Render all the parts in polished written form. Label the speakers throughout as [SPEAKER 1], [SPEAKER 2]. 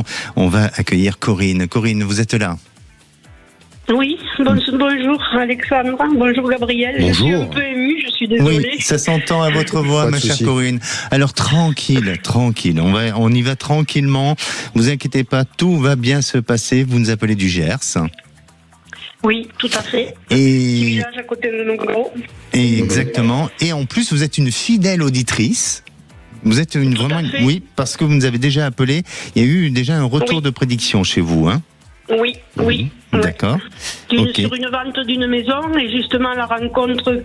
[SPEAKER 1] maintenant, on va accueillir Corinne. Corinne, vous êtes là?
[SPEAKER 2] Oui, bonjour Alexandra, bonjour Gabriel.
[SPEAKER 3] Bonjour.
[SPEAKER 2] Je suis un peu émue, je suis désolée.
[SPEAKER 1] Oui, ça s'entend à votre voix, ma chère Corinne. Alors tranquille, on y va tranquillement. Vous inquiétez pas, tout va bien se passer. Vous nous appelez du Gers.
[SPEAKER 2] Oui, tout à fait.
[SPEAKER 1] Et
[SPEAKER 2] village à côté de Nogaro.
[SPEAKER 1] Exactement. Et en plus, vous êtes une fidèle auditrice. Vous êtes oui, parce que vous nous avez déjà appelé. Il y a eu déjà un retour de prédiction chez vous, hein?
[SPEAKER 2] Oui.
[SPEAKER 1] D'accord.
[SPEAKER 2] Sur une vente d'une maison, et justement la rencontre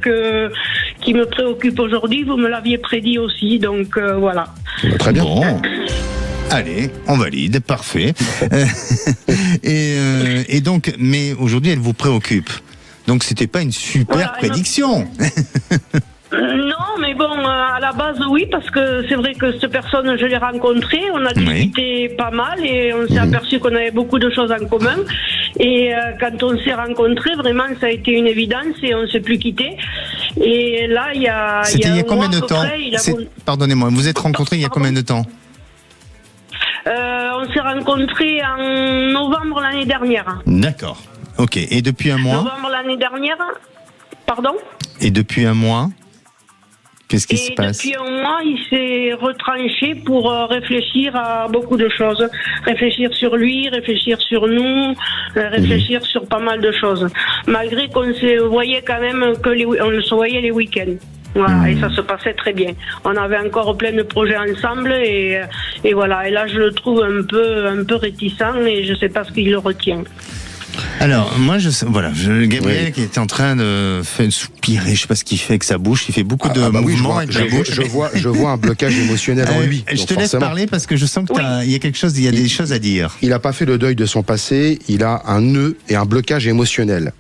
[SPEAKER 2] qui me préoccupe aujourd'hui, vous me l'aviez prédit aussi, donc voilà.
[SPEAKER 3] Très bien.
[SPEAKER 1] Bon. Allez, on valide, parfait. Et donc, mais aujourd'hui, elle vous préoccupe. Donc, c'était pas une super prédiction.
[SPEAKER 2] Non, mais bon, à la base, oui, parce que c'est vrai que cette personne, je l'ai rencontrée, on a discuté pas mal et on s'est aperçu qu'on avait beaucoup de choses en commun. Et quand on s'est rencontrés, vraiment, ça a été une évidence et on ne s'est plus quitté. Et là, il y a
[SPEAKER 1] combien de temps? Pardonnez-moi, vous êtes rencontrés il y a combien de temps?
[SPEAKER 2] On s'est rencontrés en novembre l'année dernière.
[SPEAKER 1] D'accord. Ok. Et depuis un mois?
[SPEAKER 2] Novembre l'année dernière. Pardon?
[SPEAKER 1] Et depuis un mois? Qu'est-ce qui se passe?
[SPEAKER 2] Depuis un mois, il s'est retranché pour réfléchir à beaucoup de choses. Réfléchir sur lui, réfléchir sur nous, réfléchir sur pas mal de choses. Malgré qu'on se voyait quand même on se voyait les week-ends. Voilà, et ça se passait très bien. On avait encore plein de projets ensemble et voilà. Et là, je le trouve un peu réticent et je sais pas ce qui le retient.
[SPEAKER 1] Alors, moi, Gabriel qui est en train de soupirer, je sais pas ce qu'il fait avec sa bouche, il fait beaucoup de mouvements avec la bouche.
[SPEAKER 3] Je vois un blocage émotionnel en lui.
[SPEAKER 1] Je te laisse parler parce que je sens qu'il y a des choses à dire.
[SPEAKER 3] Il n'a pas fait le deuil de son passé, il a un nœud et un blocage émotionnel.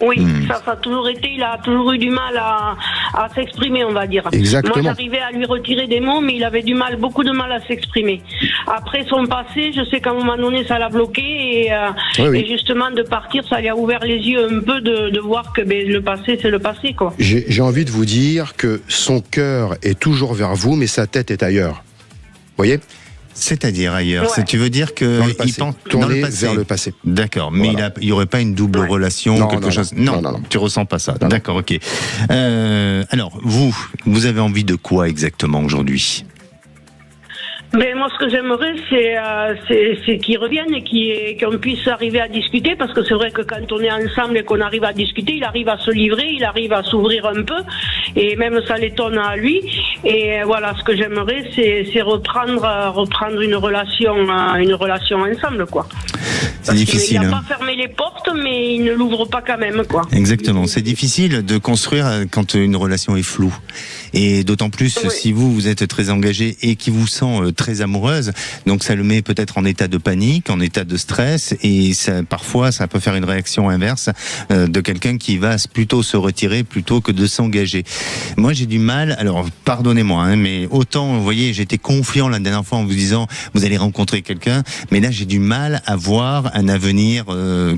[SPEAKER 2] Oui, ça a toujours été, il a toujours eu du mal à s'exprimer, on va dire.
[SPEAKER 3] Exactement.
[SPEAKER 2] Moi, j'arrivais à lui retirer des mots, mais il avait beaucoup de mal à s'exprimer. Après son passé, je sais qu'à un moment donné, ça l'a bloqué et justement, de partir, ça lui a ouvert les yeux un peu de voir que le passé, c'est le passé, quoi.
[SPEAKER 3] J'ai envie de vous dire que son cœur est toujours vers vous, mais sa tête est ailleurs. Vous voyez ?
[SPEAKER 1] C'est-à-dire ailleurs. Tu veux dire que il pense
[SPEAKER 3] tourner vers le passé.
[SPEAKER 1] D'accord, mais il y aurait pas une double relation, quelque chose. Non, tu ressens pas ça. D'accord, ok. Alors vous avez envie de quoi exactement aujourd'hui?
[SPEAKER 2] Ben moi, ce que j'aimerais, c'est qu'ils reviennent et qu'on puisse arriver à discuter, parce que c'est vrai que quand on est ensemble et qu'on arrive à discuter, il arrive à se livrer, il arrive à s'ouvrir un peu, et même ça l'étonne à lui. Et voilà, ce que j'aimerais, c'est reprendre une relation ensemble, quoi.
[SPEAKER 1] C'est difficile.
[SPEAKER 2] Il n'a pas fermé les portes, mais il ne l'ouvre pas quand même, quoi.
[SPEAKER 1] Exactement. C'est difficile de construire quand une relation est floue. Et d'autant plus si vous êtes très engagé et qui vous sent très amoureuse. Donc ça le met peut-être en état de panique, en état de stress. Et parfois, ça peut faire une réaction inverse de quelqu'un qui va plutôt se retirer plutôt que de s'engager. Moi, j'ai du mal. Alors, pardonnez-moi, mais autant, vous voyez, j'étais confiant la dernière fois en vous disant, vous allez rencontrer quelqu'un. Mais là, j'ai du mal à voir un avenir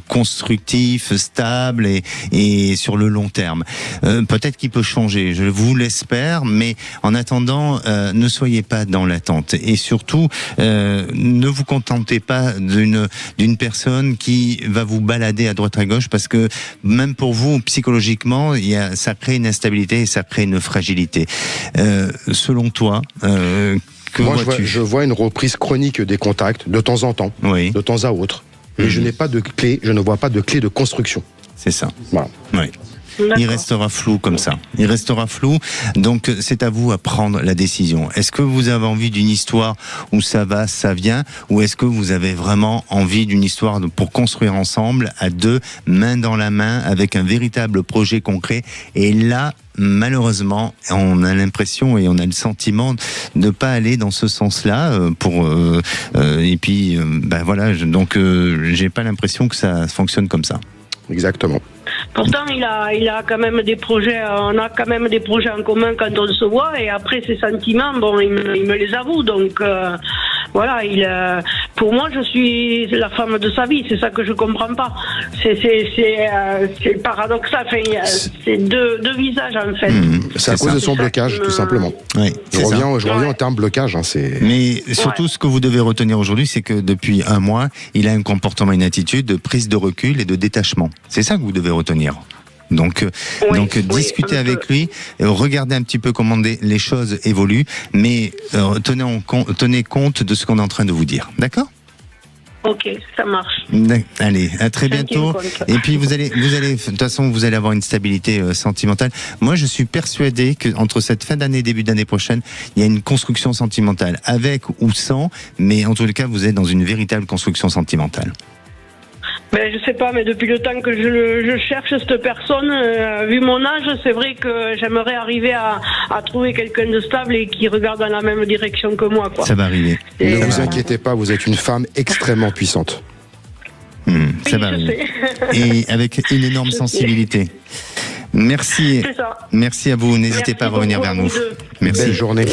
[SPEAKER 1] constructif, stable et sur le long terme. Peut-être qu'il peut changer, je vous l'espère, mais en attendant, ne soyez pas dans l'attente et surtout, ne vous contentez pas d'une personne qui va vous balader à droite à gauche, parce que même pour vous, psychologiquement, ça crée une instabilité et ça crée une fragilité. Selon toi,
[SPEAKER 3] moi, je vois une reprise chronique des contacts de temps en temps, de temps à autre. Mais je ne vois pas de clé de construction.
[SPEAKER 1] C'est ça.
[SPEAKER 3] Voilà.
[SPEAKER 1] Oui. Il restera flou comme ça. Il restera flou. Donc, c'est à vous à prendre la décision. Est-ce que vous avez envie d'une histoire où ça va, ça vient, ou est-ce que vous avez vraiment envie d'une histoire pour construire ensemble, à deux, main dans la main, avec un véritable projet concret? Et là, malheureusement, on a l'impression et on a le sentiment de ne pas aller dans ce sens-là. Et puis, voilà. Donc, j'ai pas l'impression que ça fonctionne comme ça.
[SPEAKER 3] Exactement.
[SPEAKER 2] Pourtant, il a quand même des projets. On a quand même des projets en commun quand on se voit. Et après, ses sentiments, il me les avoue. Donc, voilà, pour moi, je suis la femme de sa vie. C'est ça que je comprends pas. C'est paradoxal. Enfin, c'est deux visages en fait.
[SPEAKER 3] C'est à cause de son blocage, tout simplement.
[SPEAKER 1] Oui,
[SPEAKER 3] je reviens au terme blocage.
[SPEAKER 1] Mais surtout, ce que vous devez retenir aujourd'hui, c'est que depuis un mois, il a un comportement, une attitude de prise de recul et de détachement. C'est ça que vous devez retenir. Donc discutez avec lui, regardez un petit peu comment les choses évoluent, mais tenez compte de ce qu'on est en train de vous dire. D'accord ?
[SPEAKER 2] Ok, ça marche.
[SPEAKER 1] Allez, à très bientôt. Et puis vous allez, de toute façon, vous allez avoir une stabilité sentimentale. Moi, je suis persuadé que entre cette fin d'année et début d'année prochaine, il y a une construction sentimentale, avec ou sans, mais en tout cas, vous êtes dans une véritable construction sentimentale.
[SPEAKER 2] Ben, je sais pas, mais depuis le temps que je cherche cette personne, vu mon âge, c'est vrai que j'aimerais arriver à trouver quelqu'un de stable et qui regarde dans la même direction que moi, quoi.
[SPEAKER 1] Ça va arriver.
[SPEAKER 3] Ne vous inquiétez pas, vous êtes une femme extrêmement puissante.
[SPEAKER 1] Ça va arriver. Et avec une énorme sensibilité. Merci.
[SPEAKER 2] C'est ça.
[SPEAKER 1] Merci à vous. N'hésitez pas à revenir vers nous.
[SPEAKER 3] Merci. Belle journée.